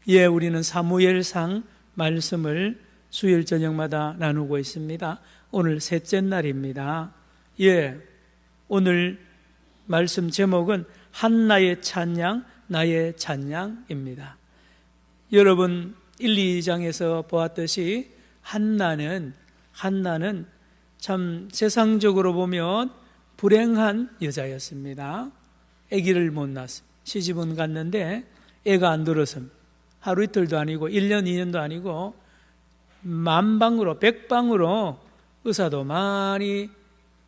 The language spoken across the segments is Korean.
예, 우리는 사무엘상 말씀을 수요일 저녁마다 나누고 있습니다. 오늘 셋째 날입니다. 예, 오늘 말씀 제목은 한나의 찬양, 나의 찬양입니다. 여러분 1, 2장에서 보았듯이 한나는 참 세상적으로 보면 불행한 여자였습니다. 아기를 못 낳았습니다. 시집은 갔는데 애가 안 들었습니다. 하루 이틀도 아니고 1년, 2년도 아니고 만방으로 백방으로 의사도 많이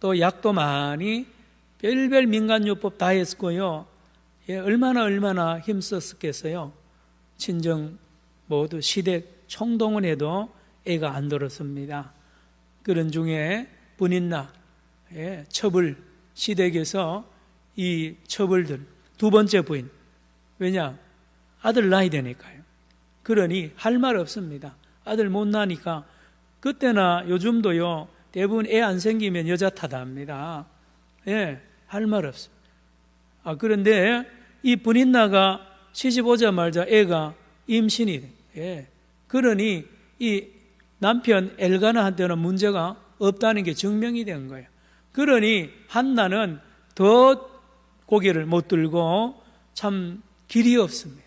또 약도 많이 별별 민간요법 다 했고요. 예, 얼마나 힘썼겠어요. 친정 모두 시댁 총동원해도 애가 안 들었습니다. 그런 중에 분인나 첩을 시댁에서 이 첩을들 두 번째 부인, 왜냐 아들 낳아야 되니까요. 그러니 할 말 없습니다. 아들 못 낳으니까. 그때나 요즘도요 대부분 애 안 생기면 여자 탓합니다. 예, 할 말 없습니다. 그런데 이 분인나가 시집 오자마자 애가 임신이 돼. 예, 그러니 이 남편 엘가나한테는 문제가 없다는 게 증명이 된 거예요. 그러니 한나는 더 고개를 못 들고 참 길이 없습니다.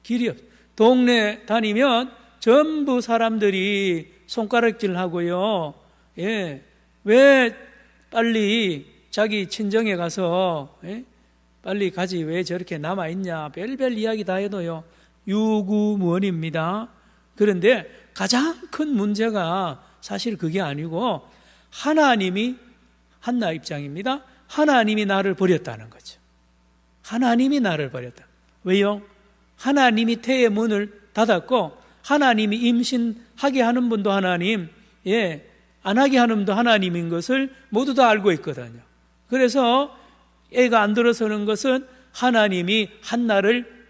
길이 없. 동네 다니면 전부 사람들이 손가락질하고요. 예, 왜 빨리 자기 친정에 가서 빨리 가지 왜 저렇게 남아 있냐 별별 이야기 다 해도요 유구무원입니다. 그런데 가장 큰 문제가 사실 그게 아니고 하나님이 한나 입장입니다. 하나님이 나를 버렸다는 거죠. 하나님이 나를 버렸다. 왜요? 하나님이 태의 문을 닫았고 하나님이 임신하게 하는 분도 하나님, 안 하게 하는 분도 하나님인 것을 모두 다 알고 있거든요. 그래서 애가 안 들어서는 것은 하나님이 한나를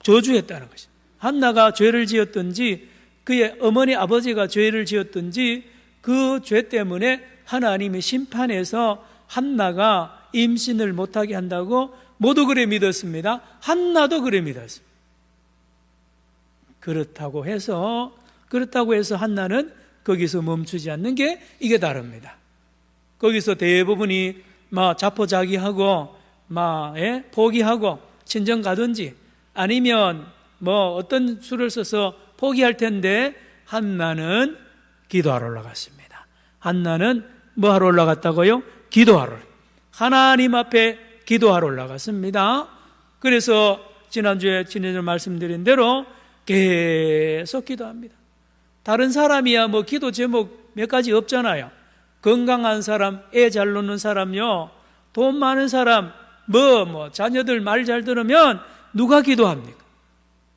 저주했다는 것이죠. 한나가 죄를 지었든지 그의 어머니 아버지가 죄를 지었든지 그 죄 때문에 하나님이 심판해서 한나가 임신을 못하게 한다고 모두 그래 믿었습니다. 한나도 그래 믿었습니다. 그렇다고 해서 한나는 거기서 멈추지 않는 게 이게 다릅니다. 거기서 대부분이 자포자기하고 포기하고 친정 가든지 아니면 어떤 수를 써서 포기할 텐데 한나는 기도하러 올라갔습니다. 한나는 뭐 하러 올라갔다고요? 기도하러. 하나님 앞에 기도하러 올라갔습니다. 그래서 지난주에 말씀드린 대로 계속 기도합니다. 다른 사람이야 기도 제목 몇 가지 없잖아요. 건강한 사람, 애 잘 놓는 사람요, 돈 많은 사람, 자녀들 말 잘 들으면 누가 기도합니까?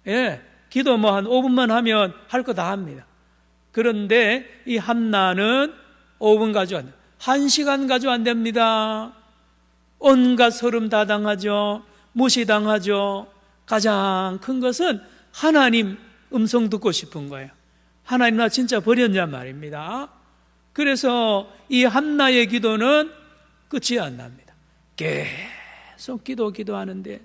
예, 기도 한 5분만 하면 할 거 다 합니다. 그런데 이 한나는 5분 가지고 안 돼요. 1시간 가지고 안 됩니다. 온갖 서름 다 당하죠. 무시당하죠. 가장 큰 것은 하나님 음성 듣고 싶은 거예요. 하나님 나 진짜 버렸냐 말입니다. 그래서 이 한나의 기도는 끝이 안 납니다. 계속 기도하는데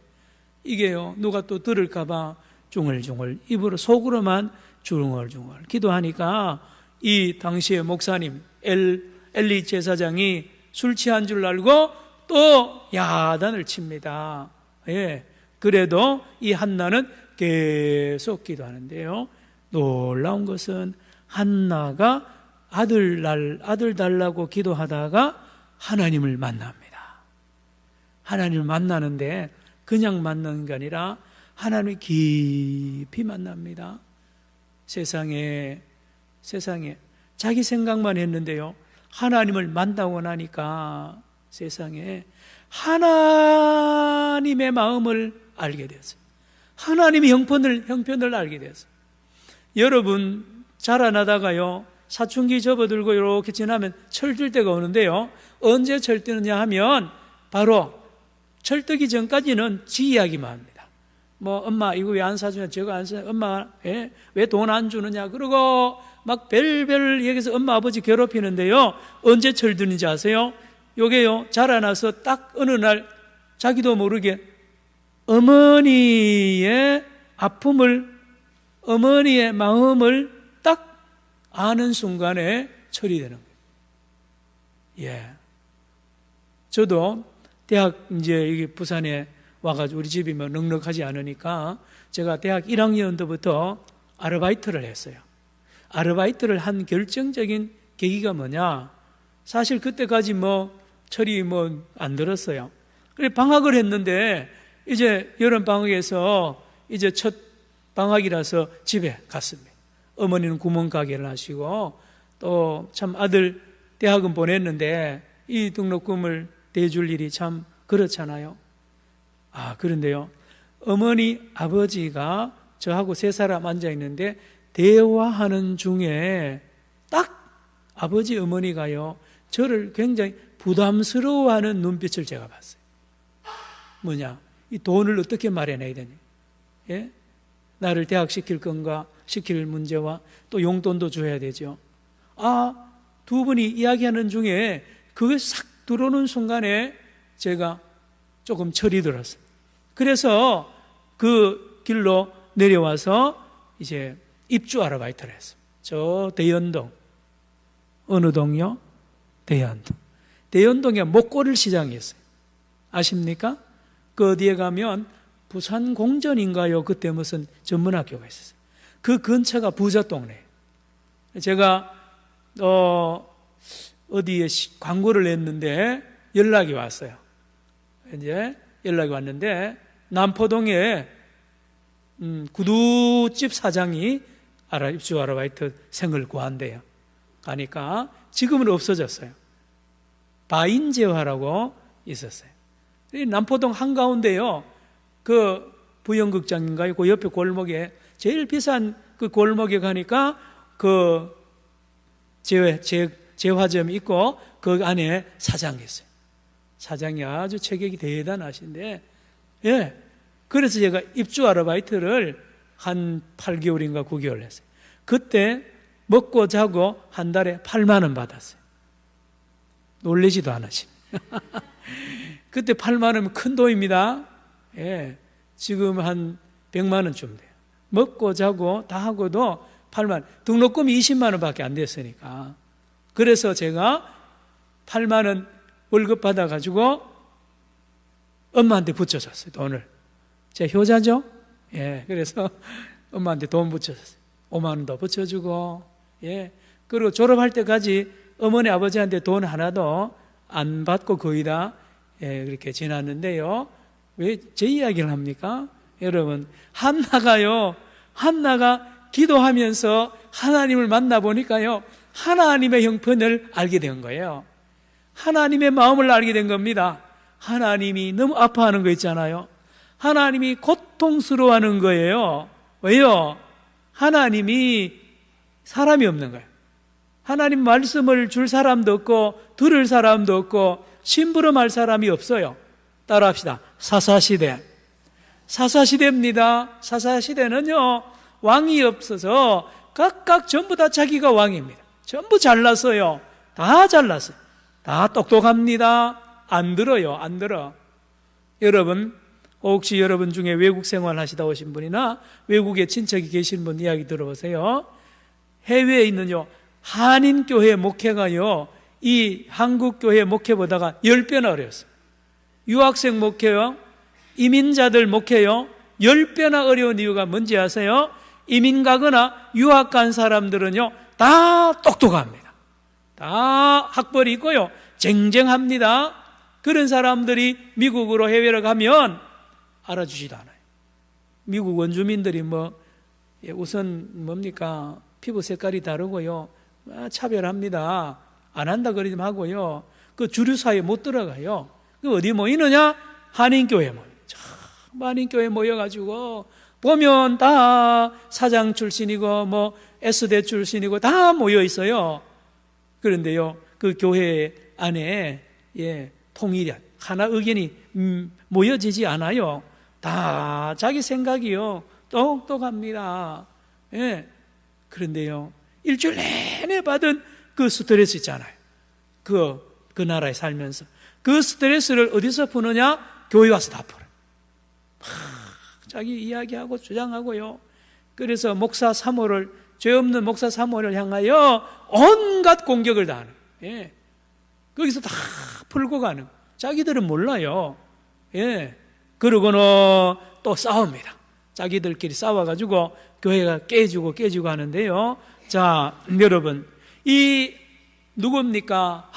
이게요 누가 또 들을까 봐 중얼중얼 입으로 속으로만 중얼중얼 기도하니까 이 당시의 목사님 엘리 제사장이 술 취한 줄 알고 또 야단을 칩니다. 예, 그래도 이 한나는 계속 기도하는데요, 놀라운 것은 한나가 아들 달라고 기도하다가 하나님을 만납니다. 하나님을 만나는데 그냥 만나는 게 아니라 하나님을 깊이 만납니다. 세상에 자기 생각만 했는데요, 하나님을 만나고 나니까 세상에 하나님의 마음을 알게 되었어요. 하나님의 형편을 알게 되었어요. 여러분 자라나다가요 사춘기 접어들고 이렇게 지나면 철들 때가 오는데요, 언제 철드느냐 하면 바로 철들기 전까지는 지 이야기만 합니다. 엄마 이거 왜 안 사주냐, 저거 안 사주냐, 엄마 왜 돈 안 주느냐, 그러고 막 별별 얘기해서 엄마 아버지 괴롭히는데요, 언제 철드는지 아세요? 요게요 자라나서 딱 어느 날 자기도 모르게 어머니의 아픔을 어머니의 마음을 딱 아는 순간에 처리되는 거예요. 예. 저도 대학 이제 여기 부산에 와가지고 우리 집이 뭐 넉넉하지 않으니까 제가 대학 1학년도부터 아르바이트를 했어요. 아르바이트를 한 결정적인 계기가 뭐냐? 사실 그때까지 뭐 철이 뭐 안 들었어요. 그래 방학을 했는데 이제 여름 방학에서 이제 첫 방학이라서 집에 갔습니다. 어머니는 구멍가게를 하시고 또 참 아들 대학은 보냈는데 이 등록금을 대줄 일이 참 그렇잖아요. 그런데요. 어머니 아버지가 저하고 세 사람 앉아 있는데 대화하는 중에 딱 아버지 어머니가요 저를 굉장히 부담스러워하는 눈빛을 제가 봤어요. 뭐냐? 이 돈을 어떻게 마련해야 되냐? 예? 나를 대학 시킬 건가? 시킬 문제와 또 용돈도 줘야 되죠. 두 분이 이야기하는 중에 그게 싹 들어오는 순간에 제가 조금 철이 들었어요. 그래서 그 길로 내려와서 이제 입주 아르바이트를 했어요. 저 대연동. 어느 동요? 대연동. 대연동에 목골 시장이 있어요. 아십니까? 그 어디에 가면 부산 공전인가요? 그때 무슨 전문학교가 있었어요. 그 근처가 부자 동네예요. 제가 어디에 광고를 냈는데 연락이 왔어요. 이제 연락이 왔는데 남포동에 구두집 사장이 입주 아르바이트 생을 구한대요. 가니까 지금은 없어졌어요. 바인제화라고 있었어요. 남포동 한가운데요. 그 부영극장인가요? 그 옆에 골목에 제일 비싼 그 골목에 가니까 그 제화점이 있고 그 안에 사장이 있어요. 사장이 아주 체격이 대단하신데, 예. 그래서 제가 입주 아르바이트를 한 8개월인가 9개월 했어요. 그때 먹고 자고 한 달에 8만 원 받았어요. 놀라지도 않으시. 그때 8만 원이면 큰 돈입니다. 예. 지금 한 100만 원쯤 돼요. 먹고 자고 다 하고도 8만 원. 등록금이 20만 원밖에 안 됐으니까. 그래서 제가 8만 원 월급 받아가지고 엄마한테 붙여줬어요. 돈을. 제 효자죠? 예. 그래서 엄마한테 돈 붙여줬어요. 5만 원도 붙여주고, 예. 그리고 졸업할 때까지 어머니 아버지한테 돈 하나도 안 받고 거의 다 예, 그렇게 지났는데요. 왜 제 이야기를 합니까? 여러분, 한나가 기도하면서 하나님을 만나보니까요, 하나님의 형편을 알게 된 거예요. 하나님의 마음을 알게 된 겁니다. 하나님이 너무 아파하는 거 있잖아요. 하나님이 고통스러워하는 거예요. 왜요? 하나님이 사람이 없는 거예요. 하나님 말씀을 줄 사람도 없고 들을 사람도 없고 심부름할 사람이 없어요. 따라합시다. 사사시대. 사사시대입니다. 사사시대는요, 왕이 없어서 각각 전부 다 자기가 왕입니다. 전부 잘났어요. 다 잘났어요. 다 똑똑합니다. 안 들어요. 안 들어. 여러분, 혹시 여러분 중에 외국 생활 하시다 오신 분이나 외국에 친척이 계신 분 이야기 들어보세요. 해외에 있는요, 한인교회 목회가요, 이 한국교회 목회보다가 10배나 어려웠어요. 유학생 목회요, 이민자들 목회요, 10배나 어려운 이유가 뭔지 아세요? 이민 가거나 유학 간 사람들은요, 다 똑똑합니다. 다 학벌이 있고요, 쟁쟁합니다. 그런 사람들이 미국으로 해외로 가면 알아주지도 않아요. 미국 원주민들이 우선 뭡니까? 피부 색깔이 다르고요, 차별합니다. 안 한다 그러지 하고요, 그 주류 사회에 못 들어가요. 그 어디 모이느냐? 한인교회 모여. 한인교회 모여가지고 보면 다 사장 출신이고 S대 출신이고 다 모여 있어요. 그런데요, 그 교회 안에 통일이 하나 의견이 모여지지 않아요. 다 자기 생각이요, 똑똑합니다. 예. 그런데요, 일주일 내내 받은 그 스트레스 있잖아요. 그 나라에 살면서 그 스트레스를 어디서 푸느냐? 교회 와서 다 풀어요. 자기 이야기하고 주장하고요. 그래서 목사 사모를, 죄 없는 목사 사모를 향하여 온갖 공격을 다 하는, 예. 거기서 다 풀고 가는, 자기들은 몰라요. 예. 그러고는 또 싸웁니다. 자기들끼리 싸워가지고 교회가 깨지고 하는데요. 자, 여러분, 이 누굽니까?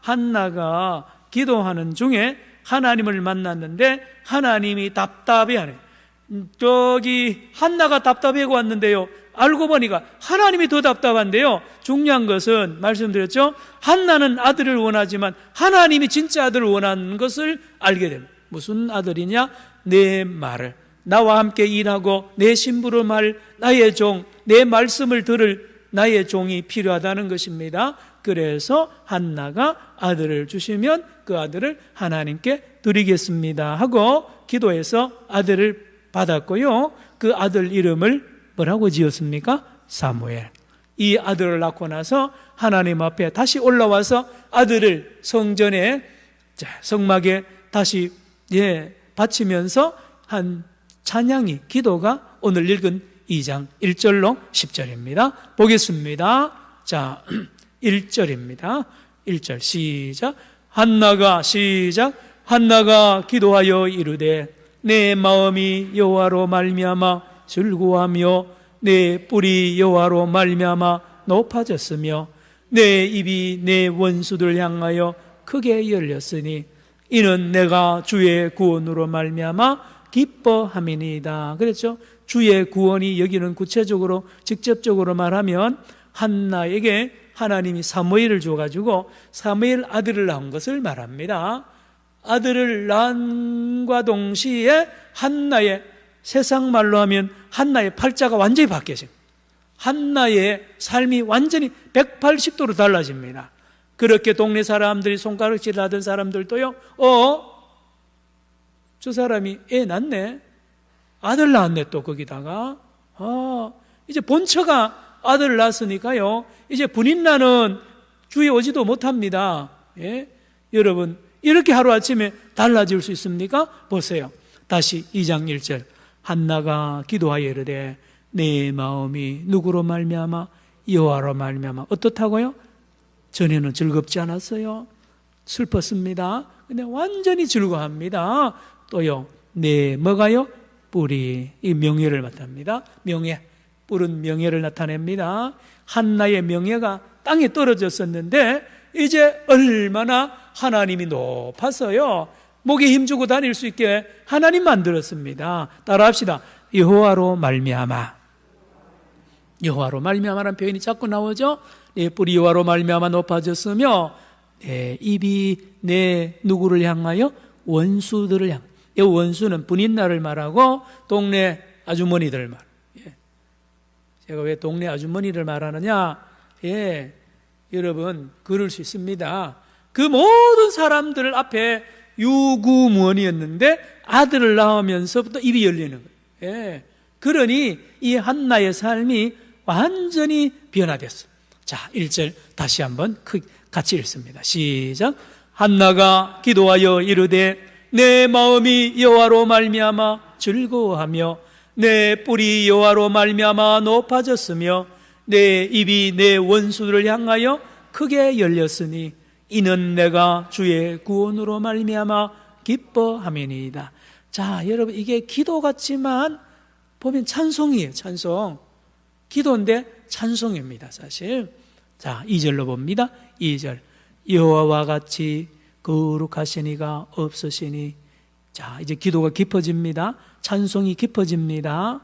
한나가 기도하는 중에 하나님을 만났는데 하나님이 답답해하네. 저기 한나가 답답해고 왔는데요, 알고 보니까 하나님이 더 답답한데요. 중요한 것은 말씀드렸죠. 한나는 아들을 원하지만 하나님이 진짜 아들을 원하는 것을 알게 됩니다. 무슨 아들이냐? 내 말을, 나와 함께 일하고 내 신부로 말 나의 종, 내 말씀을 들을 나의 종이 필요하다는 것입니다. 그래서 한나가 아들을 주시면 그 아들을 하나님께 드리겠습니다 하고 기도해서 아들을 받았고요. 그 아들 이름을 뭐라고 지었습니까? 사무엘. 이 아들을 낳고 나서 하나님 앞에 다시 올라와서 아들을 성전에, 성막에 다시 바치면서 한 찬양이, 기도가 오늘 읽은 2장 1절로 10절입니다. 보겠습니다. 자, 1절입니다. 1절 시작. 한나가 기도하여 이르되 내 마음이 여호와로 말미암아 즐거워하며 내 뿔이 여호와로 말미암아 높아졌으며 내 입이 내 원수들 향하여 크게 열렸으니 이는 내가 주의 구원으로 말미암아 기뻐함이니이다. 그랬죠? 주의 구원이 여기는 구체적으로 직접적으로 말하면 한나에게 하나님이 사무엘을 줘가지고 사무엘 아들을 낳은 것을 말합니다. 아들을 낳은과 동시에 한나의, 세상 말로 하면 한나의 팔자가 완전히 바뀌어져요. 한나의 삶이 완전히 180도로 달라집니다. 그렇게 동네 사람들이 손가락질 하던 사람들도요, 저 사람이 애 낳네, 아들 낳았네, 또 거기다가 이제 본처가 아들을 낳았으니까요, 이제 분인나는 주에 오지도 못합니다. 예? 여러분, 이렇게 하루아침에 달라질 수 있습니까? 보세요. 다시 2장 1절. 한나가 기도하여 이르되 내 마음이 누구로 말미암아? 여호와로 말미암아. 어떻다고요? 전에는 즐겁지 않았어요. 슬펐습니다. 근데 완전히 즐거워합니다. 또요, 뭐가요? 뿔이, 이 명예를 나타냅니다. 명예, 뿔은 명예를 나타냅니다. 한나의 명예가 땅에 떨어졌었는데 이제 얼마나 하나님이 높아서요, 목에 힘주고 다닐 수 있게 하나님 만들었습니다. 따라합시다. 여호와로 말미암아. 여호와로 말미암아라는 표현이 자꾸 나오죠. 내 뿔이 여호와로 말미암아 높아졌으며 내 입이 내 누구를 향하여? 원수들을 향하여. 이 원수는 분인나를 말하고 동네 아주머니들을 말. 제가 왜 동네 아주머니를 말하느냐? 여러분, 그럴 수 있습니다. 그 모든 사람들 앞에 유구무원이었는데 아들을 낳으면서부터 입이 열리는 거예요. 그러니 이 한나의 삶이 완전히 변화됐어요. 자, 1절 다시 한번 같이 읽습니다. 시작. 한나가 기도하여 이르되 내 마음이 여호와로 말미암아 즐거워하며 내 뿔이 여호와로 말미암아 높아졌으며 내 입이 내 원수들을 향하여 크게 열렸으니 이는 내가 주의 구원으로 말미암아 기뻐함이니이다. 자, 여러분, 이게 기도 같지만 보면 찬송이에요. 찬송. 기도인데 찬송입니다, 사실. 자, 2절로 봅니다. 2절. 여호와와 같이 거룩하신 이가 없으시니. 자, 이제 기도가 깊어집니다. 찬송이 깊어집니다.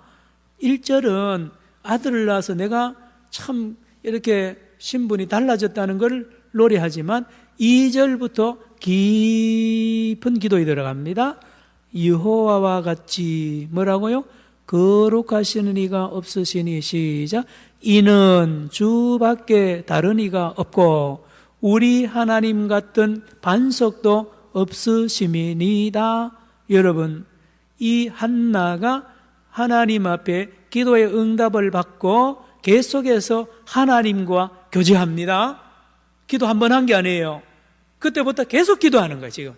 1절은 아들을 낳아서 내가 참 이렇게 신분이 달라졌다는 걸 노래하지만 2절부터 깊은 기도에 들어갑니다. 여호와와 같이 뭐라고요? 거룩하시는 이가 없으시니. 시작. 이는 주밖에 다른 이가 없고 우리 하나님 같은 반석도 없으심이니이다. 여러분, 이 한나가 하나님 앞에 기도의 응답을 받고 계속해서 하나님과 교제합니다. 기도 한 번 한 게 아니에요. 그때부터 계속 기도하는 거예요. 지금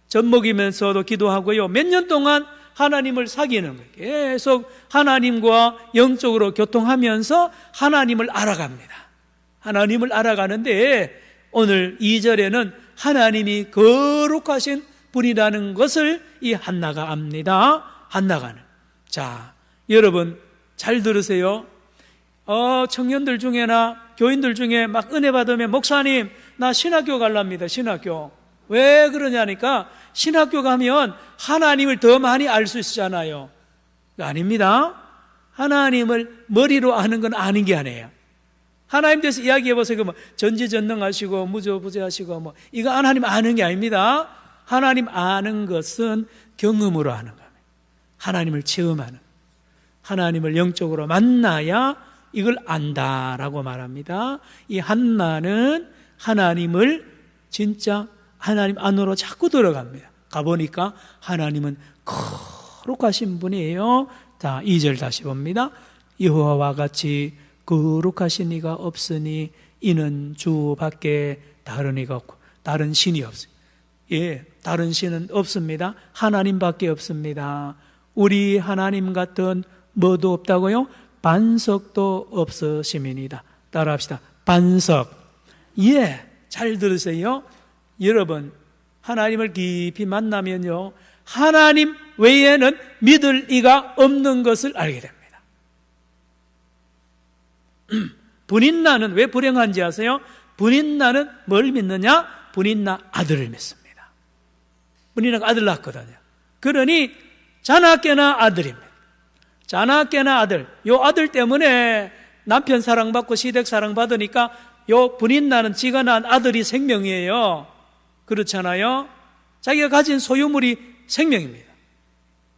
젖 먹이면서도 기도하고요, 몇 년 동안 하나님을 사귀는 거예요. 계속 하나님과 영적으로 교통하면서 하나님을 알아갑니다. 하나님을 알아가는데 오늘 2절에는 하나님이 거룩하신 분이라는 것을 이 한나가 압니다. 한나가는. 자, 여러분 잘 들으세요. 청년들 중에나 교인들 중에 막 은혜 받으면 목사님 나 신학교 갈랍니다. 신학교. 왜 그러냐니까 신학교 가면 하나님을 더 많이 알 수 있잖아요. 아닙니다. 하나님을 머리로 아는 건 아닌 게 아니에요. 하나님 대해서 이야기해 보세요. 뭐 전지전능하시고 무저부재하시고 이거 하나님 아는 게 아닙니다. 하나님 아는 것은 경험으로 아는 겁니다. 하나님을 체험하는, 하나님을 영적으로 만나야 이걸 안다라고 말합니다. 이 한나는 하나님을 진짜 하나님 안으로 자꾸 들어갑니다. 가보니까 하나님은 거룩하신 분이에요. 자, 2절 다시 봅니다. 여호와와 같이 거룩하신 이가 없으니 이는 주 밖에 다른 이가 없고 다른 신이 없어요. 예, 다른 신은 없습니다. 하나님밖에 없습니다. 우리 하나님 같은 뭐도 없다고요? 반석도 없으심이니이다. 따라합시다. 반석. 예, 잘 들으세요. 여러분, 하나님을 깊이 만나면요, 하나님 외에는 믿을 이가 없는 것을 알게 됩니다. 분인나는 왜 불행한지 아세요? 분인나는 뭘 믿느냐? 분인나 아들을 믿습니다. 분인나가 아들 낳거든요. 그러니 자나깨나 아들입니다. 자나깨나 아들. 요 아들 때문에 남편 사랑받고 시댁 사랑받으니까 요 분인나는 지가 낳은 아들이 생명이에요. 그렇잖아요. 자기가 가진 소유물이 생명입니다.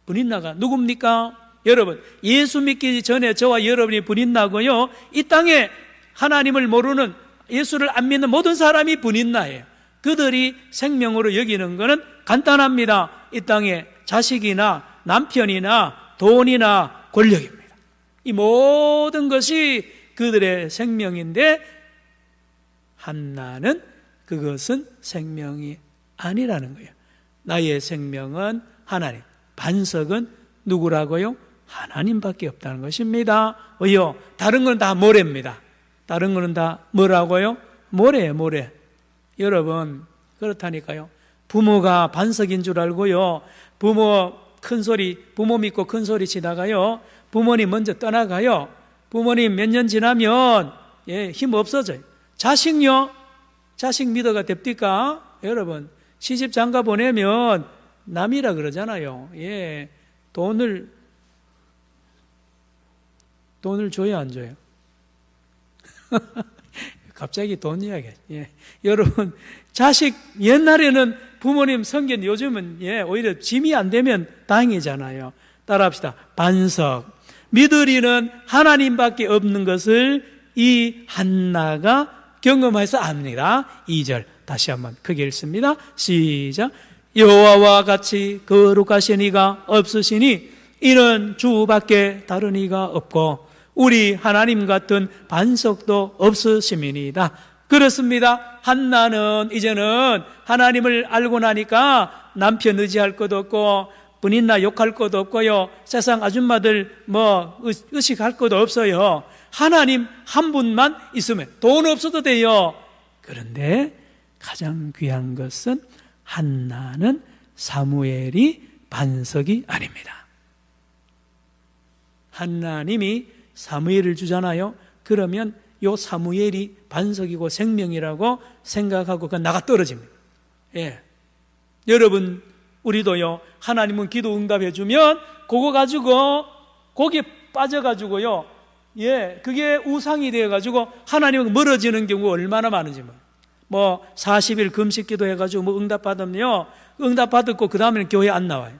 분인나가 누굽니까? 여러분, 예수 믿기 전에 저와 여러분이 분인나고요, 이 땅에 하나님을 모르는, 예수를 안 믿는 모든 사람이 분인나예요. 그들이 생명으로 여기는 것은 간단합니다. 이 땅에 자식이나 남편이나 돈이나 권력입니다. 이 모든 것이 그들의 생명인데 한나는 그것은 생명이 아니라는 거예요. 나의 생명은 하나님, 반석은 누구라고요? 하나님밖에 없다는 것입니다. 왜요? 다른 건 다 모래입니다. 다른 거는 다 뭐라고요? 모래예요, 모래. 여러분, 그렇다니까요. 부모가 반석인 줄 알고요, 부모 믿고 큰 소리 치다가요, 부모님 먼저 떠나가요. 부모님 몇 년 지나면 힘 없어져요. 자식요? 자식 믿어가 됩니까? 여러분, 시집 장가 보내면 남이라 그러잖아요. 예, 돈을 줘야 안 줘요? 갑자기 돈 이야기. 예. 여러분, 자식 옛날에는 부모님 성견, 요즘은 오히려 짐이 안 되면 다행이잖아요. 따라합시다. 반석. 믿으리는 하나님밖에 없는 것을 이 한나가 경험해서 압니다. 2절 다시 한번 크게 읽습니다. 시작. 여호와와 같이 거룩하신 이가 없으시니 이는 주밖에 다른 이가 없고 우리 하나님 같은 반석도 없으심이니이다. 그렇습니다. 한나는 이제는 하나님을 알고 나니까 남편 의지할 것도 없고 분인나 욕할 것도 없고요, 세상 아줌마들 의식할 것도 없어요. 하나님 한 분만 있으면 돈 없어도 돼요. 그런데 가장 귀한 것은 한나는 사무엘이 반석이 아닙니다. 하나님이 사무엘을 주잖아요. 그러면 요 사무엘이 반석이고 생명이라고 생각하고 그건 나가 떨어집니다. 예. 여러분, 우리도요, 하나님은 기도 응답해 주면 그거 가지고 거기에 빠져가지고요, 그게 우상이 되어가지고 하나님은 멀어지는 경우가 얼마나 많은지. 40일 금식 기도해가지고 응답 받으면요, 응답 받았고 그 다음에는 교회 안 나와요.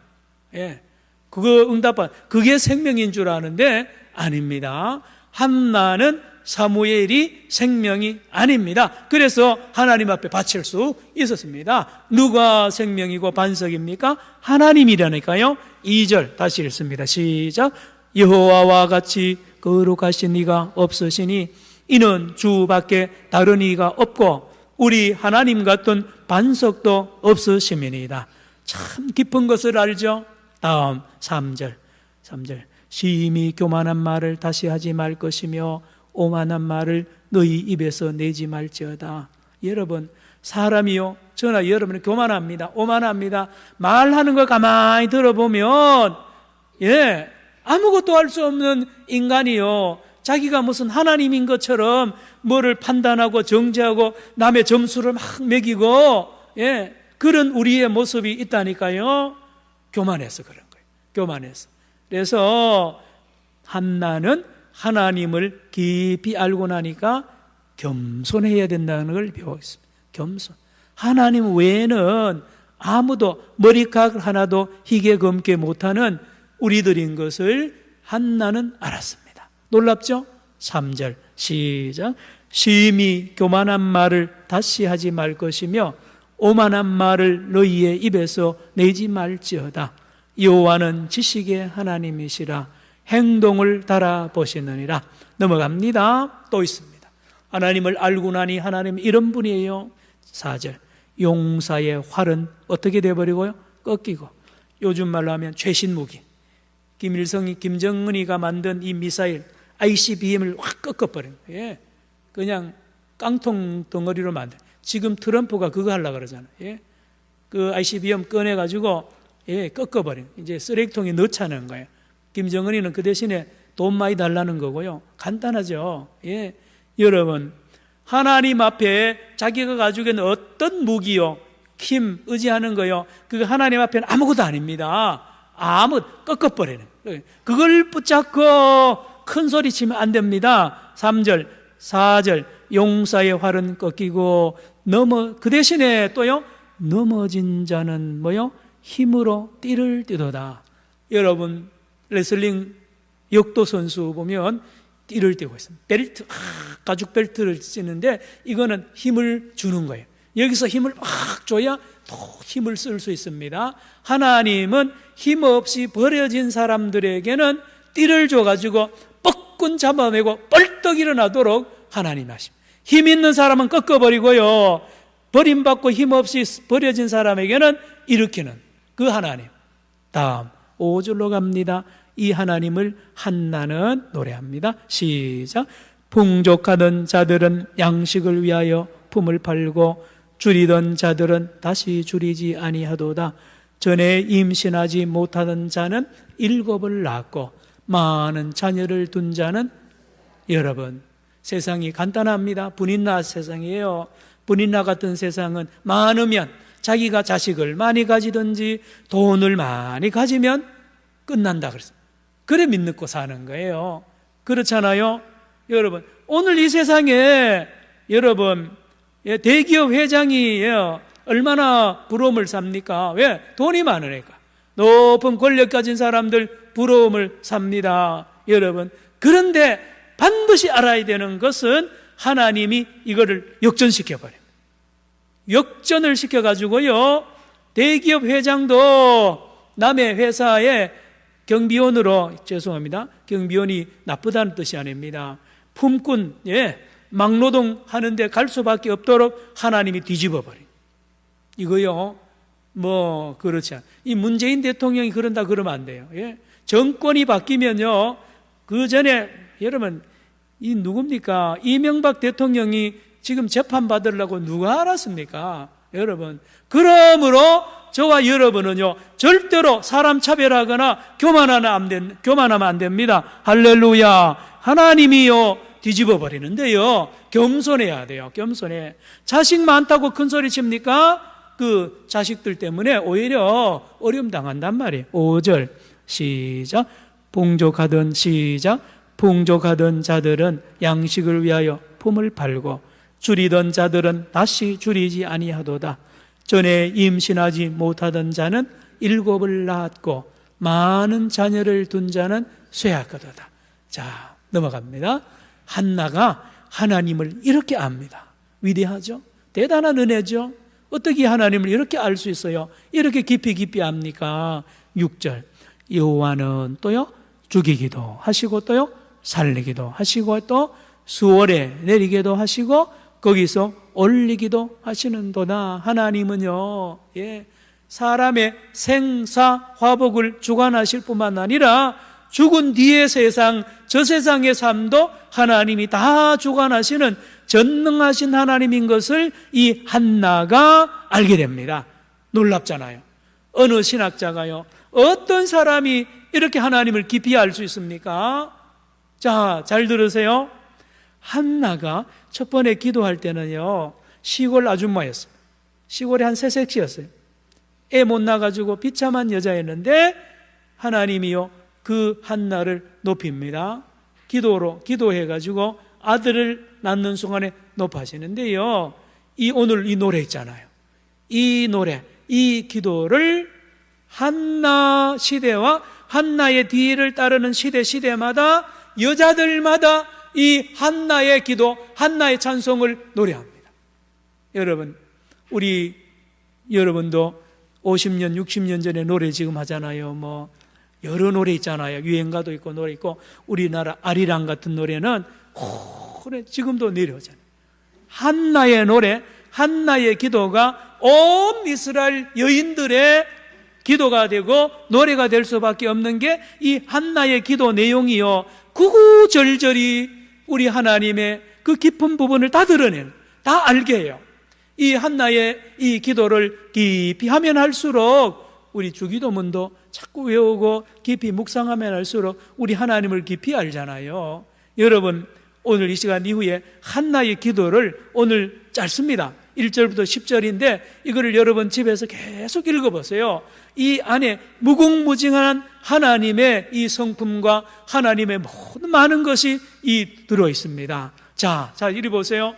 예. 그게 생명인 줄 아는데 아닙니다. 한나는 사무엘이 생명이 아닙니다. 그래서 하나님 앞에 바칠 수 있었습니다. 누가 생명이고 반석입니까? 하나님이라니까요. 2절 다시 읽습니다. 시작. 여호와와 같이 거룩하신 이가 없으시니 이는 주밖에 다른 이가 없고 우리 하나님 같은 반석도 없으심이니이다. 참 깊은 것을 알죠. 다음 3절 심히 교만한 말을 다시 하지 말 것이며 오만한 말을 너희 입에서 내지 말지어다. 여러분, 사람이요, 저나 여러분은 교만합니다. 오만합니다. 말하는 거 가만히 들어보면 아무것도 할 수 없는 인간이요, 자기가 무슨 하나님인 것처럼 뭐를 판단하고 정죄하고 남의 점수를 막 매기고 그런 우리의 모습이 있다니까요. 교만해서 그런 거예요. 교만해서. 그래서 한나는 하나님을 깊이 알고 나니까 겸손해야 된다는 걸 배웠습니다. 겸손. 하나님 외에는 아무도 머리카락 하나도 희게 검게 못하는 우리들인 것을 한나는 알았습니다. 놀랍죠? 3절 시작. 심히 교만한 말을 다시 하지 말 것이며 오만한 말을 너희의 입에서 내지 말지어다. 여호와는 지식의 하나님이시라. 행동을 달아보시느니라. 넘어갑니다. 또 있습니다. 하나님을 알고 나니 하나님 이런 분이에요. 4절 용사의 활은 어떻게 돼버리고요? 꺾이고. 요즘 말로 하면 최신 무기. 김일성이, 김정은이가 만든 이 미사일 ICBM을 확 꺾어버린 거예요. 그냥 깡통 덩어리로 만든. 지금 트럼프가 그거 하려고 그러잖아요. 그 ICBM 꺼내가지고 꺾어버린. 이제 쓰레기통에 넣자는 거예요. 김정은이는 그 대신에 돈 많이 달라는 거고요. 간단하죠. 여러분, 하나님 앞에 자기가 가지고 있는 어떤 무기요, 힘, 의지하는 거요, 그거 하나님 앞에는 아무것도 아닙니다. 꺾어버리는 거예요. 그걸 붙잡고 큰 소리 치면 안 됩니다. 3절, 4절 용사의 활은 꺾이고 그 대신에 또요, 넘어진 자는 뭐요? 힘으로 띠를 띠도다. 여러분, 레슬링 역도 선수 보면 띠를 띠고 있습니다. 벨트, 가죽 벨트를 쓰는데 이거는 힘을 주는 거예요. 여기서 힘을 막 줘야 더 힘을 쓸 수 있습니다. 하나님은 힘없이 버려진 사람들에게는 띠를 줘가지고 뻐끈 잡아내고 벌떡 일어나도록 하나님 하십니다. 힘 있는 사람은 꺾어버리고요, 버림받고 힘없이 버려진 사람에게는 일으키는 그 하나님. 다음 5절로 갑니다. 이 하나님을 한나는 노래합니다. 시작. 풍족하던 자들은 양식을 위하여 품을 팔고 줄이던 자들은 다시 줄이지 아니하도다. 전에 임신하지 못하던 자는 7을 낳고 많은 자녀를 둔 자는, 여러분, 세상이 간단합니다. 분인나 세상이에요. 분인나 같은 세상은 많으면 자기가 자식을 많이 가지든지 돈을 많이 가지면 끝난다 그랬어요. 그래 믿고 사는 거예요. 그렇잖아요. 여러분, 오늘 이 세상에 여러분, 대기업 회장이 얼마나 부러움을 삽니까? 왜? 돈이 많으니까. 높은 권력 가진 사람들 부러움을 삽니다. 여러분, 그런데 반드시 알아야 되는 것은 하나님이 이거를 역전시켜버립니다. 역전을 시켜가지고요, 대기업 회장도 남의 회사에 경비원으로, 죄송합니다, 경비원이 나쁘다는 뜻이 아닙니다, 품꾼, 막노동 하는데 갈 수밖에 없도록 하나님이 뒤집어버린 이거요. 그렇지 않아요. 이 문재인 대통령이 그런다 그러면 안 돼요. 정권이 바뀌면요, 그 전에 여러분, 이 누굽니까? 이명박 대통령이 지금 재판받으려고 누가 알았습니까? 여러분, 그러므로 저와 여러분은요, 절대로 사람 차별하거나 교만하면 안 됩니다. 할렐루야. 하나님이요 뒤집어 버리는데요, 겸손해야 돼요. 겸손해. 자식 많다고 큰 소리 칩니까? 그 자식들 때문에 오히려 어려움 당한단 말이에요. 5절 시작. 풍족하던 자들은 양식을 위하여 품을 팔고 줄이던 자들은 다시 줄이지 아니하도다. 전에 임신하지 못하던 자는 7을 낳았고 많은 자녀를 둔 자는 쇠약하도다. 자, 넘어갑니다. 한나가 하나님을 이렇게 압니다. 위대하죠? 대단한 은혜죠? 어떻게 하나님을 이렇게 알 수 있어요? 이렇게 깊이 압니까? 6절 여호와는 또요, 죽이기도 하시고 또요, 살리기도 하시고 또 수월에 내리기도 하시고 거기서 올리기도 하시는도다. 하나님은요, 사람의 생사 화복을 주관하실 뿐만 아니라 죽은 뒤의 세상, 저 세상의 삶도 하나님이 다 주관하시는 전능하신 하나님인 것을 이 한나가 알게 됩니다. 놀랍잖아요. 어느 신학자가요, 어떤 사람이 이렇게 하나님을 깊이 알 수 있습니까? 자, 잘 들으세요. 한나가 첫 번에 기도할 때는요, 시골 아줌마였어요. 시골에 한 새색시였어요. 애 못 낳아가지고 비참한 여자였는데 하나님이요, 그 한나를 높입니다. 기도해가지고 아들을 낳는 순간에 높아지는데요, 오늘 이 노래 있잖아요. 이 노래, 이 기도를 한나 시대와 한나의 뒤를 따르는 시대마다 여자들마다 이 한나의 기도, 한나의 찬송을 노래합니다. 여러분, 여러분도 50년, 60년 전에 노래 지금 하잖아요. 여러 노래 있잖아요. 유행가도 있고 노래 있고, 우리나라 아리랑 같은 노래는 오래 지금도 내려오잖아요. 한나의 노래, 한나의 기도가 온 이스라엘 여인들의 기도가 되고 노래가 될 수밖에 없는 게 이 한나의 기도 내용이요, 구구절절히 우리 하나님의 그 깊은 부분을 다 드러내는, 다 알게 해요. 이 한나의 이 기도를 깊이 하면 할수록 우리 주기도문도 자꾸 외우고 깊이 묵상하면 할수록 우리 하나님을 깊이 알잖아요. 여러분, 오늘 이 시간 이후에 한나의 기도를 오늘 짧습니다. 1절부터 10절인데 이거를 여러분 집에서 계속 읽어보세요. 이 안에 무궁무진한 하나님의 이 성품과 하나님의 모든 많은 것이 들어있습니다. 자, 이리 보세요.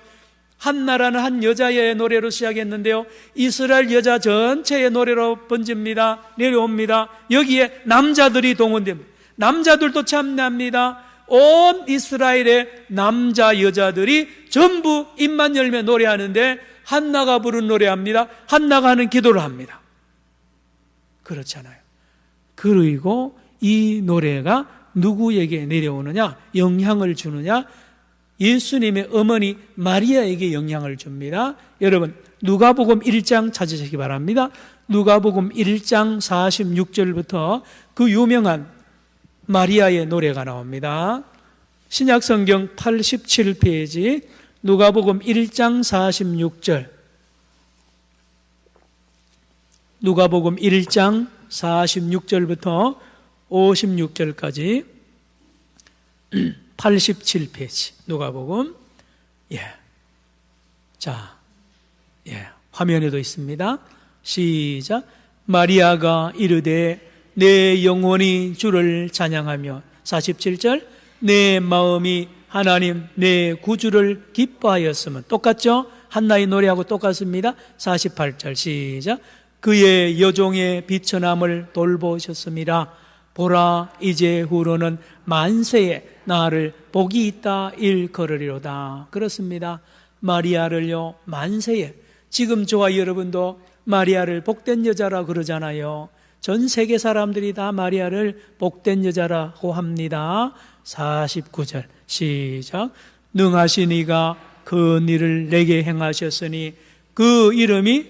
한나라는 한 여자의 노래로 시작했는데요, 이스라엘 여자 전체의 노래로 번집니다. 내려옵니다. 여기에 남자들이 동원됩니다. 남자들도 참여합니다. 온 이스라엘의 남자 여자들이 전부 입만 열면 노래하는데 한나가 부른 노래합니다. 한나가 하는 기도를 합니다. 그렇잖아요. 그리고 이 노래가 누구에게 내려오느냐, 영향을 주느냐, 예수님의 어머니 마리아에게 영향을 줍니다. 여러분, 누가복음 1장 찾으시기 바랍니다. 누가복음 1장 46절부터 그 유명한 마리아의 노래가 나옵니다. 신약성경 87페이지 누가복음 1장 46절, 누가복음 1장 46절부터 56절까지 87페이지 누가복음. 화면에도 있습니다. 시작. 마리아가 이르되 내 영혼이 주를 찬양하며, 47절, 내 마음이 하나님 내 구주를 기뻐하였으면, 똑같죠? 한나의 노래하고 똑같습니다. 48절 시작. 그의 여종의 비천함을 돌보셨습니다. 보라, 이제 후로는 만세에 나를 복이 있다 일컬으리로다. 그렇습니다. 마리아를요, 만세에, 지금 저와 여러분도 마리아를 복된 여자라 그러잖아요. 전 세계 사람들이 다 마리아를 복된 여자라고 합니다. 49절 시작. 능하신 이가 그 일을 내게 행하셨으니 그 이름이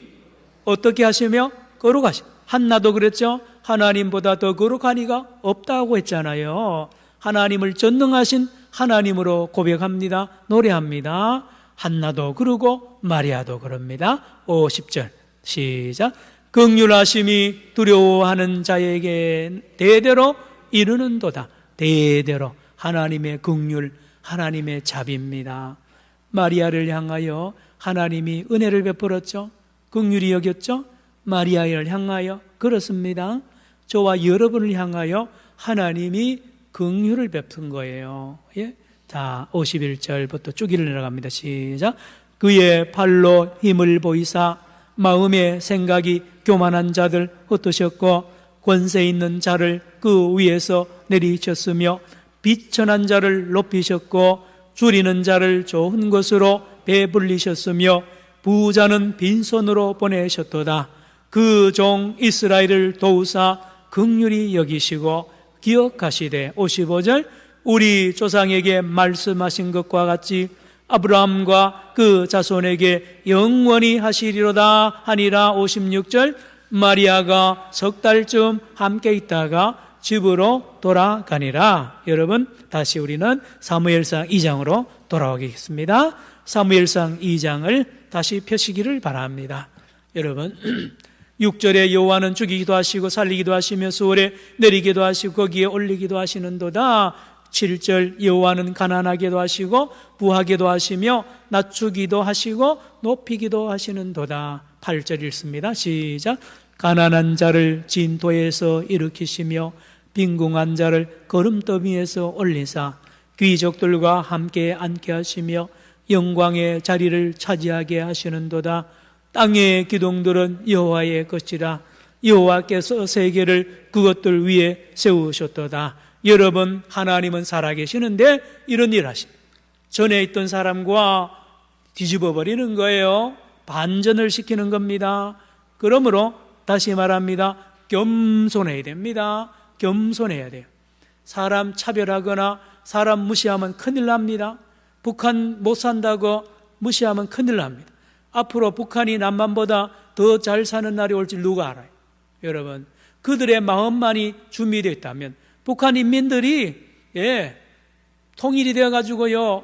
어떻게 하시며 거룩하시. 한나도 그랬죠. 하나님보다 더 거룩한 이가 없다고 했잖아요. 하나님을 전능하신 하나님으로 고백합니다. 노래합니다. 한나도 그러고 마리아도 그럽니다. 50절 시작. 긍휼하심이 두려워하는 자에게 대대로 이르는도다. 대대로 하나님의 긍휼, 하나님의 자비입니다. 마리아를 향하여 하나님이 은혜를 베풀었죠. 긍휼히 여겼죠. 마리아를 향하여 그렇습니다. 저와 여러분을 향하여 하나님이 긍휼을 베푼 거예요. 자, 51절부터 쭉 내려갑니다. 시작. 그의 팔로 힘을 보이사 마음의 생각이 교만한 자들 흩으셨고 권세 있는 자를 그 위에서 내리셨으며 비천한 자를 높이셨고 줄이는 자를 좋은 것으로 배불리셨으며 부자는 빈손으로 보내셨도다. 그 종 이스라엘을 도우사 긍휼히 여기시고 기억하시되, 55절, 우리 조상에게 말씀하신 것과 같이 아브라함과 그 자손에게 영원히 하시리로다 하니라. 56절, 마리아가 석 달쯤 함께 있다가 집으로 돌아가니라. 여러분, 다시 우리는 사무엘상 2장으로 돌아오겠습니다. 사무엘상 2장을 다시 펴시기를 바랍니다. 여러분, 6절에 여호와는 죽이기도 하시고 살리기도 하시며 수월에 내리기도 하시고 거기에 올리기도 하시는도다. 7절 여호와는 가난하게도 하시고 부하게도 하시며 낮추기도 하시고 높이기도 하시는도다. 8절 읽습니다. 시작. 가난한 자를 진토에서 일으키시며 빈궁한 자를 거름더미에서 올리사 귀족들과 함께 앉게 하시며 영광의 자리를 차지하게 하시는도다. 땅의 기둥들은 여호와의 것이라. 여호와께서 세계를 그것들 위에 세우셨도다. 여러분, 하나님은 살아계시는데 이런 일 하십니다. 전에 있던 사람과 뒤집어 버리는 거예요. 반전을 시키는 겁니다. 그러므로 다시 말합니다. 겸손해야 됩니다. 겸손해야 돼요. 사람 차별하거나 사람 무시하면 큰일 납니다. 북한 못 산다고 무시하면 큰일 납니다. 앞으로 북한이 남한보다 더 잘 사는 날이 올지 누가 알아요? 여러분, 그들의 마음만이 준비되어 있다면 북한 인민들이 통일이 되어가지고요,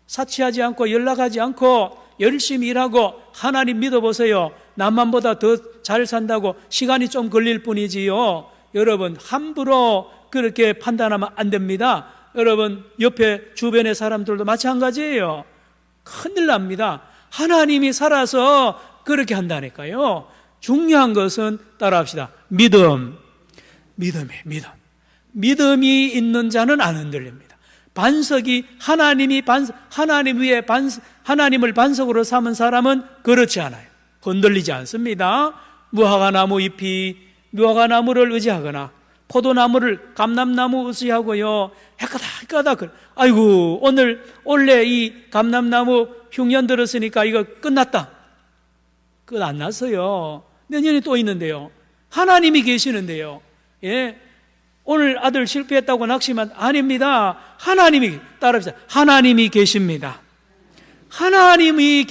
사치하지 않고 연락하지 않고 열심히 일하고 하나님 믿어보세요. 남한보다 더 잘 산다고 시간이 좀 걸릴 뿐이지요. 여러분, 함부로 그렇게 판단하면 안 됩니다. 여러분, 옆에 주변의 사람들도 마찬가지예요. 큰일 납니다. 하나님이 살아서 그렇게 한다니까요. 중요한 것은 따라합시다. 믿음이에요. 믿음. 믿음이 있는 자는 안 흔들립니다. 반석이 하나님 위에 하나님을 반석으로 삼은 사람은 그렇지 않아요. 흔들리지 않습니다. 무화과나무 잎이 무화과나무를 의지하거나 포도나무를 감람나무 의지하고요, 헷가닥 아이고 오늘 원래 이 감람나무 흉년 들었으니까 이거 끝났다. 끝 안 났어요. 내년에 또 있는데요. 하나님이 계시는데요. 오늘 아들 실패했다고 낙심한 아닙니다. 하나님이 따라합시다. 하나님이 계십니다. 하나님이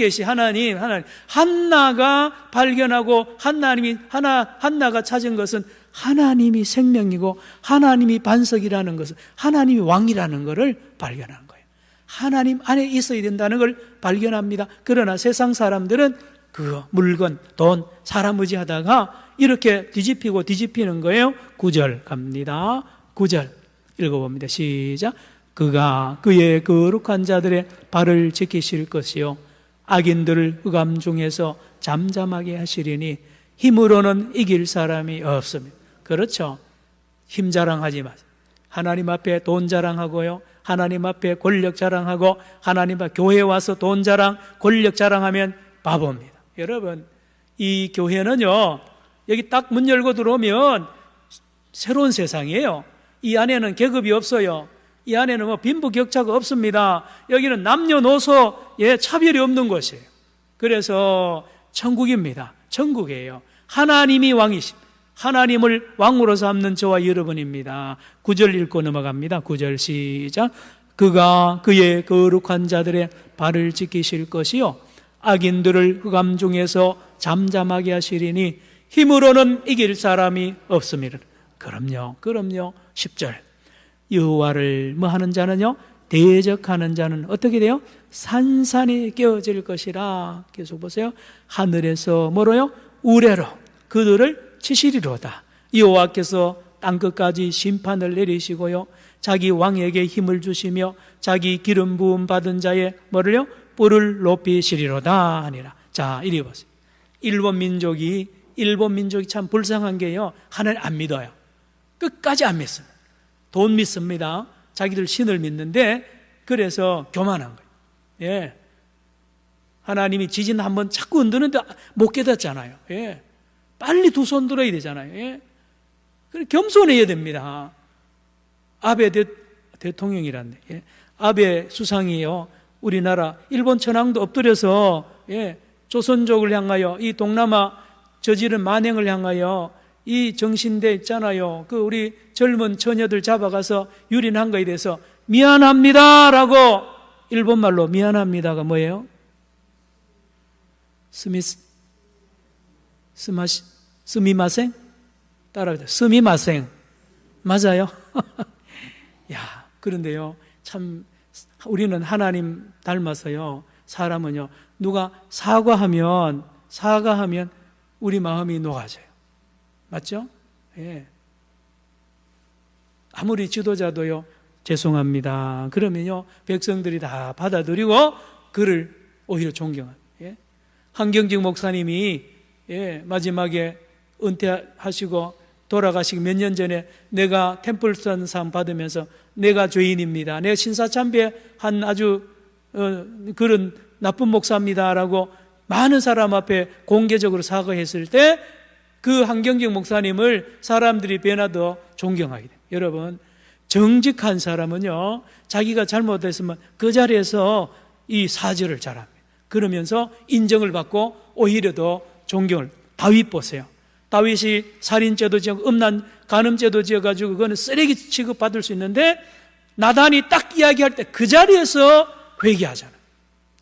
하나님. 한나가 발견하고 한나가 찾은 것은 하나님이 생명이고 하나님이 반석이라는 것은 하나님이 왕이라는 것을 발견한 거예요. 하나님 안에 있어야 된다는 걸 발견합니다. 그러나 세상 사람들은 그 물건, 돈, 사람 의지하다가 이렇게 뒤집히는 거예요. 9절 갑니다. 9절 읽어봅니다. 시작. 그가 그의 거룩한 자들의 발을 지키실 것이요 악인들을 흑암 중에서 잠잠하게 하시리니 힘으로는 이길 사람이 없습니다. 그렇죠. 힘 자랑하지 마세요. 하나님 앞에 돈 자랑하고요, 하나님 앞에 권력 자랑하고 하나님 앞에 교회에 와서 돈 자랑, 권력 자랑하면 바보입니다. 여러분, 이 교회는요, 여기 딱 문 열고 들어오면 새로운 세상이에요. 이 안에는 계급이 없어요. 이 안에는 뭐 빈부격차가 없습니다. 여기는 남녀노소의 차별이 없는 곳이에요. 그래서 천국입니다. 천국이에요. 하나님이 왕이십니다. 하나님을 왕으로 삼는 저와 여러분입니다. 9절 읽고 넘어갑니다. 9절 시작. 그가 그의 거룩한 자들의 발을 지키실 것이요 악인들을 흑암 중에서 잠잠하게 하시리니 힘으로는 이길 사람이 없습니다. 그럼요. 10절 여호와를 뭐 하는 자는요, 대적하는 자는 어떻게 돼요? 산산이 깨어질 것이라. 계속 보세요. 하늘에서 뭐로요? 우레로 그들을 치시리로다. 여호와께서 땅끝까지 심판을 내리시고요, 자기 왕에게 힘을 주시며 자기 기름 부음 받은 자의 뭐를요? 뿔을 높이시리로다 하니라. 자, 이리 보세요. 일본 민족이 참 불쌍한 게요, 하나님 안 믿어요. 끝까지 안 믿습니다. 돈 믿습니다. 자기들 신을 믿는데, 그래서 교만한 거예요. 하나님이 지진 한번 자꾸 흔드는데 못 깨닫잖아요. 빨리 두 손 들어야 되잖아요. 그래, 겸손해야 됩니다. 아베 대통령이란데, 아베 수상이요, 우리나라 일본 천황도 엎드려서 조선족을 향하여, 이 동남아 저지른 만행을 향하여 이 정신대 있잖아요, 그 우리 젊은 처녀들 잡아가서 유린한 거에 대해서 미안합니다라고, 일본말로 미안합니다가 뭐예요? 스미마생? 따라하죠. 스미마생. 맞아요. 야, 그런데요, 참, 우리는 하나님 닮아서요, 사람은요, 누가 사과하면 우리 마음이 녹아져요. 맞죠? 예. 아무리 지도자도요, 죄송합니다. 그러면요, 백성들이 다 받아들이고 그를 오히려 존경합니다. 예? 한경직 목사님이 마지막에 은퇴하시고 돌아가시기 몇 년 전에 내가 템플턴 상 받으면서 내가 죄인입니다. 내가 신사참배한 아주 그런 나쁜 목사입니다라고 많은 사람 앞에 공개적으로 사과했을 때 그 한경직 목사님을 사람들이 배나더 존경하게 돼요. 여러분, 정직한 사람은요, 자기가 잘못했으면 그 자리에서 이 사죄를 잘합니다. 그러면서 인정을 받고 오히려 더 존경을. 다윗 보세요. 다윗이 살인죄도 지고 음란 간음죄도 지어가지고 그거는 쓰레기 취급받을 수 있는데 나단이 딱 이야기할 때 그 자리에서 회개하잖아요.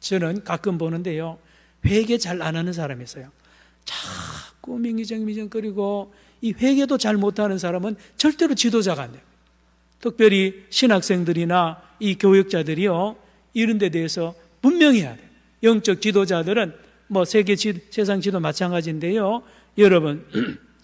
저는 가끔 보는데요, 회개 잘 안 하는 사람이 있어요. 자꾸 미정거리고 이 회개도 잘 못하는 사람은 절대로 지도자가 안 돼요. 특별히 신학생들이나 이 교육자들이요, 이런 데 대해서 분명히 해야 돼요. 영적 지도자들은 뭐 세상 지도 마찬가지인데요, 여러분,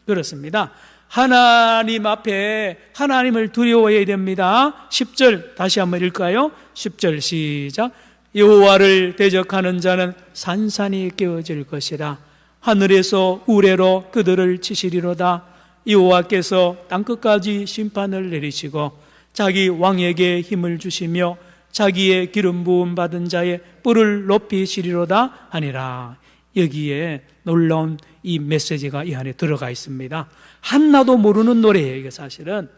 그렇습니다. 하나님 앞에 하나님을 두려워해야 됩니다. 10절 다시 한번 읽을까요? 10절 시작. 여호와를 대적하는 자는 산산이 깨어질 것이라. 하늘에서 우레로 그들을 치시리로다. 여호와께서 땅끝까지 심판을 내리시고 자기 왕에게 힘을 주시며 자기의 기름 부음 받은 자의 뿔을 높이시리로다 하니라. 여기에 놀라운 이 메시지가 이 안에 들어가 있습니다. 한나도 모르는 노래예요. 이게 사실은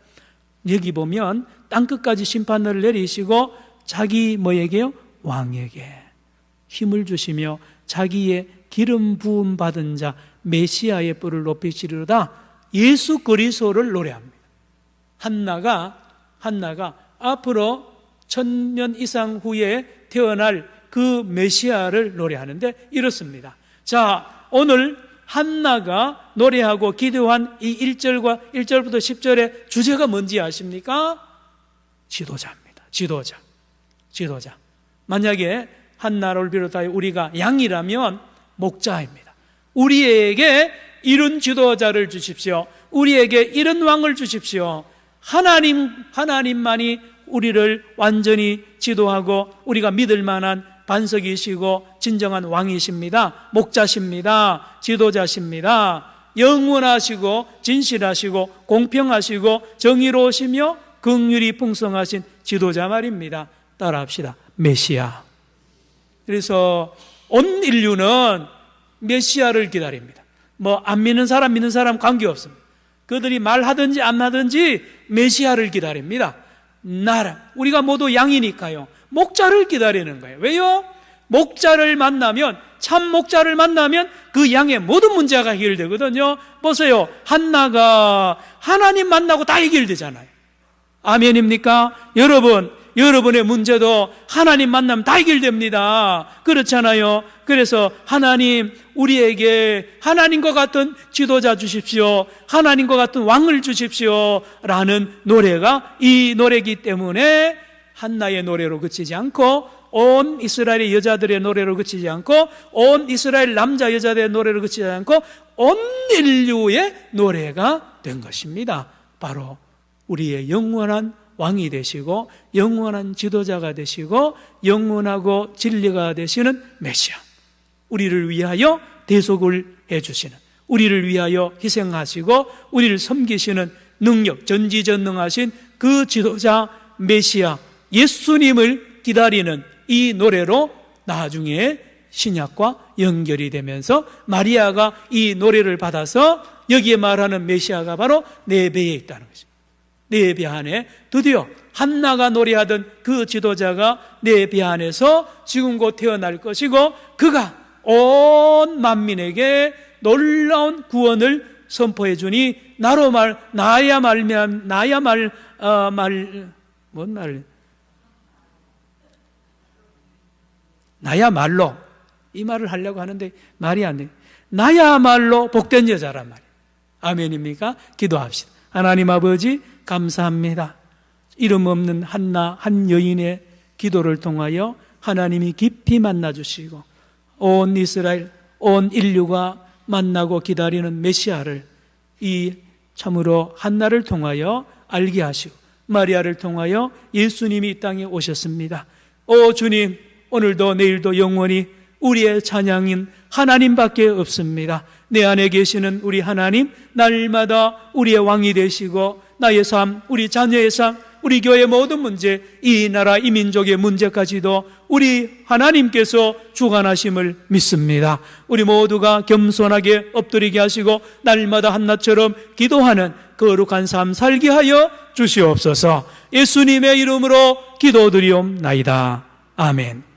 여기 보면 땅끝까지 심판을 내리시고 자기 뭐에게요? 왕에게 힘을 주시며 자기의 기름 부음 받은 자 메시아의 뿔을 높이시리로다. 예수 그리스도를 노래합니다. 한나가 앞으로 1000년 이상 후에 태어날 그 메시아를 노래하는데 이렇습니다. 자, 오늘 한나가 노래하고 기도한 이 1절과 1절부터 10절의 주제가 뭔지 아십니까? 지도자입니다. 지도자. 만약에 한나를 비롯하여 우리가 양이라면 목자입니다. 우리에게 이런 지도자를 주십시오. 우리에게 이런 왕을 주십시오. 하나님만이 우리를 완전히 지도하고 우리가 믿을 만한 반석이시고 진정한 왕이십니다. 목자십니다. 지도자십니다. 영원하시고 진실하시고 공평하시고 정의로우시며 긍휼이 풍성하신 지도자 말입니다. 따라합시다. 메시아. 그래서 온 인류는 메시아를 기다립니다. 뭐 안 믿는 사람 관계없습니다. 그들이 말하든지 안 하든지 메시아를 기다립니다. 우리가 모두 양이니까요, 목자를 기다리는 거예요. 왜요? 목자를 만나면, 참 목자를 만나면 그 양의 모든 문제가 해결되거든요. 보세요, 한나가 하나님 만나고 다 해결되잖아요. 아멘입니까? 여러분의 문제도 하나님 만나면 다 해결됩니다. 그렇잖아요. 그래서 하나님, 우리에게 하나님과 같은 지도자 주십시오. 하나님과 같은 왕을 주십시오. 라는 노래가 이 노래이기 때문에 한나의 노래로 그치지 않고 온 이스라엘의 여자들의 노래로 그치지 않고 온 이스라엘 남자 여자들의 노래로 그치지 않고 온 인류의 노래가 된 것입니다. 바로 우리의 영원한 왕이 되시고 영원한 지도자가 되시고 영원하고 진리가 되시는 메시아, 우리를 위하여 대속을 해주시는, 우리를 위하여 희생하시고 우리를 섬기시는 능력, 전지전능하신 그 지도자 메시아 예수님을 기다리는 이 노래로 나중에 신약과 연결이 되면서 마리아가 이 노래를 받아서 여기에 말하는 메시아가 바로 내 배에 있다는 것입니다. 내 배 안에 드디어 한나가 노래하던 그 지도자가 내 배 안에서 지금 곧 태어날 것이고 그가 온 만민에게 놀라운 구원을 선포해 주니 나야말로 이 말을 하려고 하는데 말이 안 돼. 나야말로 복된 여자란 말이에요. 아멘입니까? 기도합시다. 하나님 아버지 감사합니다. 이름 없는 한나 한 여인의 기도를 통하여 하나님이 깊이 만나주시고 온 이스라엘, 온 인류가 만나고 기다리는 메시아를 이 참으로 한나를 통하여 알게 하시고 마리아를 통하여 예수님이 이 땅에 오셨습니다. 오 주님, 오늘도 내일도 영원히 우리의 찬양인 하나님밖에 없습니다. 내 안에 계시는 우리 하나님, 날마다 우리의 왕이 되시고 나의 삶, 우리 자녀의 삶, 우리 교회의 모든 문제, 이 나라 이 민족의 문제까지도 우리 하나님께서 주관하심을 믿습니다. 우리 모두가 겸손하게 엎드리게 하시고 날마다 한나처럼 기도하는 거룩한 삶 살게 하여 주시옵소서. 예수님의 이름으로 기도드리옵나이다. 아멘.